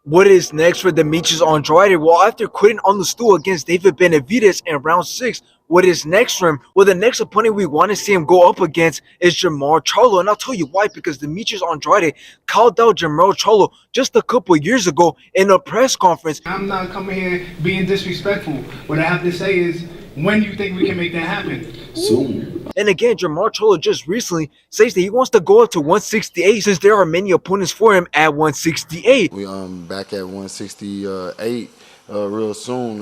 What is next for Demetrius Andrade? Well, after quitting on the stool against David Benavidez in round 6, what is next for him? Well, the next opponent we want to see him go up against is Jermall Charlo, and I'll tell you why. Because Demetrius Andrade called out Jermall Charlo just a couple years ago in a press conference. I'm not coming here being disrespectful. What I have to say is, when do you think we can make that happen? Soon. And again, Jermall Charlo just recently says that he wants to go up to 168 since there are many opponents for him at 168. We back at 168 real soon.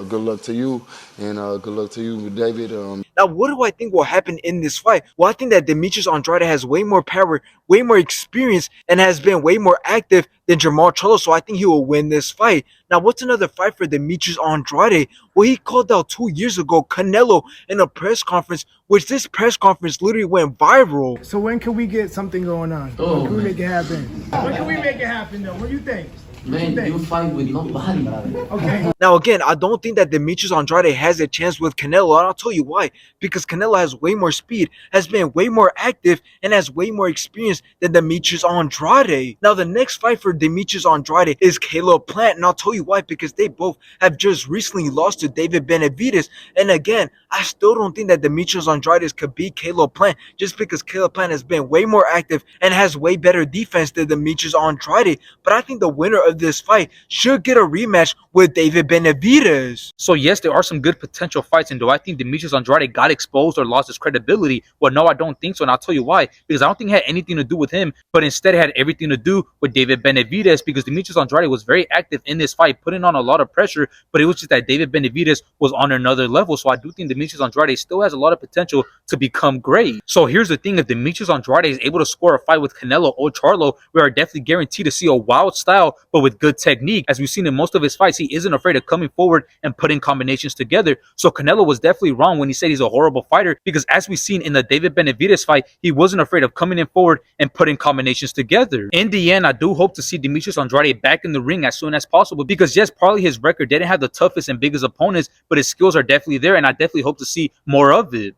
Good luck to you, and good luck to you, David. Now, what do I think will happen in this fight? Well, I think that Demetrius Andrade has way more power, way more experience, and has been way more active than Jermall Charlo, so I think he will win this fight. Now, what's another fight for Demetrius Andrade? Well, he called out 2 years ago Canelo in a press conference, which this press conference literally went viral. So when can we get something going on? Oh, when can we man. make it happen? When can we make it happen, though? What do you think? Man, you fight with nobody. Okay. Now, again, I don't think that Demetrius Andrade has a chance with Canelo, and I'll tell you why. Because Canelo has way more speed, has been way more active, and has way more experience than Demetrius Andrade. Now, the next fight for Demetrius Andrade is Caleb Plant, and I'll tell you why. Because they both have just recently lost to David Benavidez. And again, I still don't think that Demetrius Andrade could beat Caleb Plant, just because Caleb Plant has been way more active and has way better defense than Demetrius Andrade. But I think the winner of this fight should get a rematch with David Benavidez. So yes, there are some good potential fights, and do I think Demetrius Andrade got exposed or lost his credibility? Well, no, I don't think so, and I'll tell you why. Because I don't think it had anything to do with him, but instead it had everything to do with David Benavidez, because Demetrius Andrade was very active in this fight, putting on a lot of pressure, but it was just that David Benavidez was on another level. So I do think Demetrius Andrade still has a lot of potential to become great. So here's the thing, if Demetrius Andrade is able to score a fight with Canelo or Charlo, we are definitely guaranteed to see a wild style, but with good technique. As we've seen in most of his fights, he isn't afraid of coming forward and putting combinations together. So Canelo was definitely wrong when he said he's a horrible fighter, because as we've seen in the David Benavidez fight, he wasn't afraid of coming in forward and putting combinations together. In the end, I do hope to see Demetrius Andrade back in the ring as soon as possible, because yes, probably his record didn't have the toughest and biggest opponents, but his skills are definitely there, and I definitely hope to see more of it.